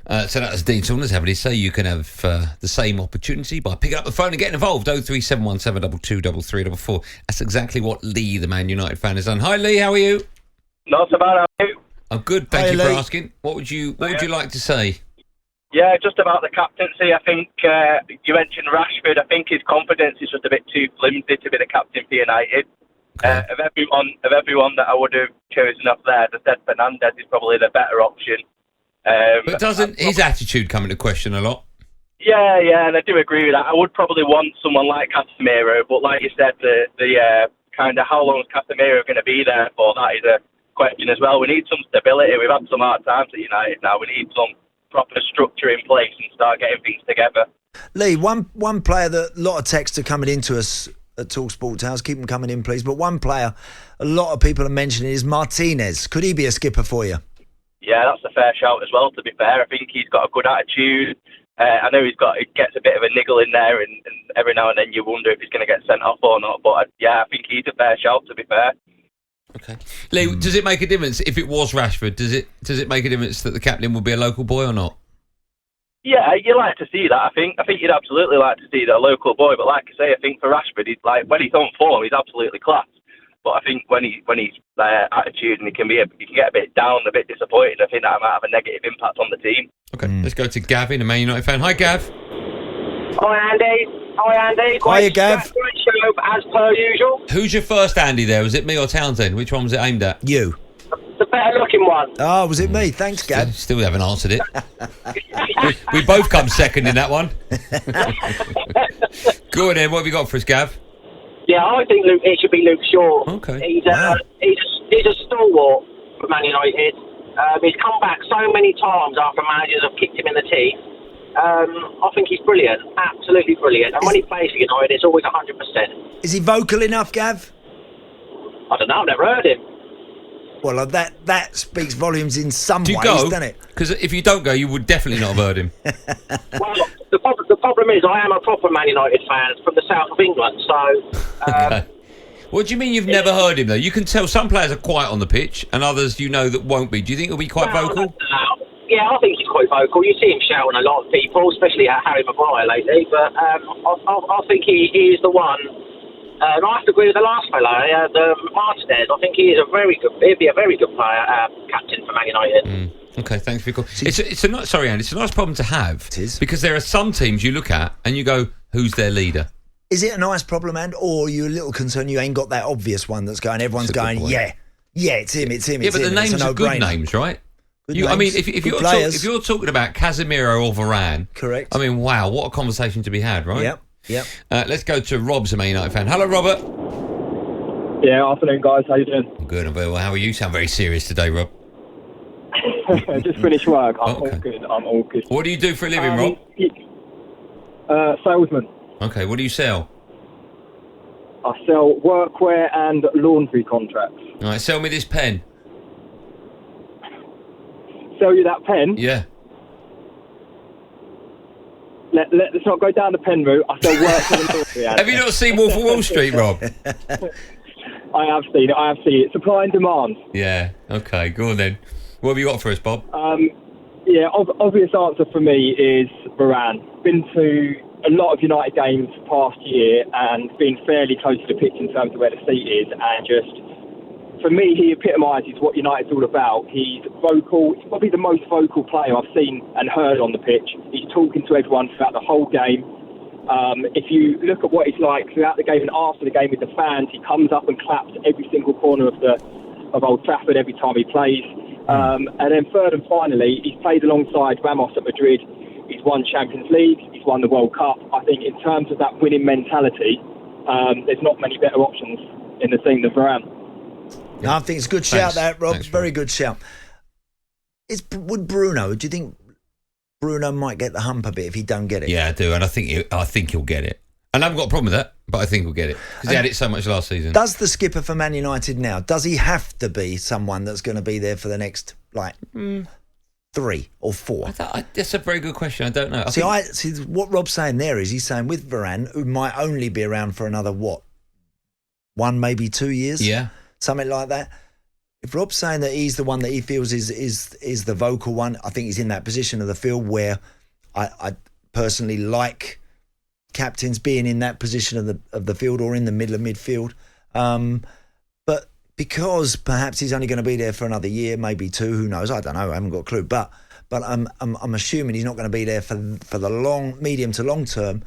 So that was Dean Souness having his say. You can have the same opportunity by picking up the phone and getting involved. 03717 223344. That's exactly what Lee, the Man United fan, has done. Hi, Lee. How are you? Not so bad, how are you? I'm good. Thank you for asking. What would you like to say? Yeah, just about the captaincy. I think you mentioned Rashford. I think his confidence is just a bit too flimsy to be the captain for United. Okay. Of everyone that I would have chosen up there, I said Fernandes is probably the better option. But doesn't his attitude come into question a lot? Yeah, and I do agree with that. I would probably want someone like Casemiro, but like you said, the kind of how long is Casemiro going to be there for? That is a question as well. We need some stability. We've had some hard times at United now. We need some proper structure in place and start getting things together. Lee, one player that a lot of texts are coming into us at talkSPORT Towers. Keep them coming in, please. But one player a lot of people are mentioning is Martinez. Could he be a skipper for you? Yeah, that's a fair shout as well, to be fair. I think he's got a good attitude. I know he gets a bit of a niggle in there, and every now and then you wonder if he's going to get sent off or not. But I think he's a fair shout, to be fair. Okay. Lee, does it make a difference if it was Rashford? Does it make a difference that the captain will be a local boy or not? Yeah, you like to see that. I think you'd absolutely like to see that a local boy. But like I say, I think for Rashford, he's like when he's on form, he's absolutely class. But I think when he's attitude and he can get a bit down, a bit disappointed, I think that might have a negative impact on the team. Okay, let's go to Gavin, a Man United fan. Hi, Gav. Hi, Andy. Hiya, Gav. Great show, as per usual. Who's your first Andy there? Was it me or Townsend? Which one was it aimed at? You. The better-looking one. Oh, was it me? Thanks, Gav. Still haven't answered it. we both come second in that one. Go on then, what have you got for us, Gav? Yeah, I think it should be Luke Shaw. Okay. He's a stalwart for Man United. He's come back so many times after managers have kicked him in the teeth. I think he's brilliant, absolutely brilliant. And when he plays for United, it's always 100%. Is he vocal enough, Gav? I don't know, I've never heard him. Well, that speaks volumes in some ways, doesn't it? Because if you don't go, you would definitely not have heard him. Well, the problem is I am a proper Man United fan from the south of England, so... Okay. What do you mean you've never heard him, though? You can tell some players are quiet on the pitch and others that won't be. Do you think he'll be quite vocal? Yeah, I think he's quite vocal. You see him shouting a lot at people, especially at Harry Maguire lately, but I think he is the one. I have to agree with the last fellow, the Martinez. I think he'd be a very good player, captain for Man United. Okay, thanks for your call. It's a nice problem to have. It is. Because there are some teams you look at and you go, who's their leader? Is it a nice problem, or are you a little concerned you ain't got that obvious one that's going, everyone's going, yeah, it's him. Yeah, but the names are good names, right? I mean, if you're talking about Casemiro or Varane, correct. I mean, wow, what a conversation to be had, right? Yep. Let's go to Rob's a Man United fan. Hello, Robert. Yeah, afternoon, guys. How you doing? I'm good. I'm very well. How are you? Sound very serious today, Rob. Just finished work. I'm all good. What do you do for a living, Rob? Salesman. Okay, what do you sell? I sell workwear and laundry contracts. All right, sell me this pen. Sell you that pen? Yeah. Let's not go down the pen route. I sell workwear and laundry. Have you not seen Wolf of Wall Street, Rob? I have seen it. Supply and demand. Yeah, okay, go on then. What have you got for us, Bob? Yeah, obvious answer for me is Varane. Been to a lot of United games past year and been fairly close to the pitch in terms of where the seat is, and just, for me, he epitomises what United's all about. He's vocal. He's probably the most vocal player I've seen and heard on the pitch. He's talking to everyone throughout the whole game. If you look at what he's like throughout the game and after the game with the fans, he comes up and claps every single corner of Old Trafford every time he plays. And then third and finally, he's played alongside Ramos at Madrid. He's won Champions League. He's won the World Cup. I think in terms of that winning mentality, there's not many better options in the team than Varane. No, I think it's a good shout, that, Rob. Thanks, very good shout. Would Bruno? Do you think Bruno might get the hump a bit if he don't get it? Yeah, I do, and I think he'll get it. And I haven't got a problem with that, but I think he'll get it because he had it so much last season. Does the skipper for Man United now? Does he have to be someone that's going to be there for the next 3 or 4? That's a very good question. I don't know. See, what Rob's saying there is he's saying with Varane, who might only be around for another 1, maybe 2 years. Yeah. Something like that. if Rob's saying that he's the one that he feels is the vocal one, I think he's in that position of the field where I personally like captains being in that position of the field or in the middle of midfield. But because perhaps he's only going to be there for another year, maybe 2, who knows? I don't know. I haven't got a clue. But I'm assuming he's not going to be there for the medium to long term.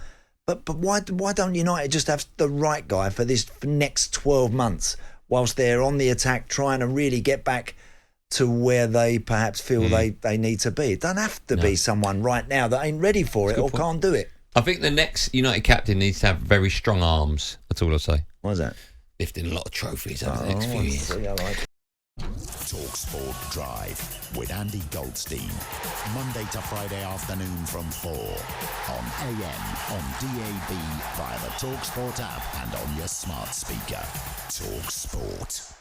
But why don't United just have the right guy for this next 12 months whilst they're on the attack, trying to really get back to where they perhaps feel they need to be? It doesn't have to be someone right now that ain't ready for it or can't do it. I think the next United captain needs to have very strong arms. That's all I'll say. What is that? Lifting a lot of trophies over the next few years. talkSPORT Drive with Andy Goldstein. Monday to Friday afternoon from 4 on AM, on DAB, via the talkSPORT app and on your smart speaker. talkSPORT.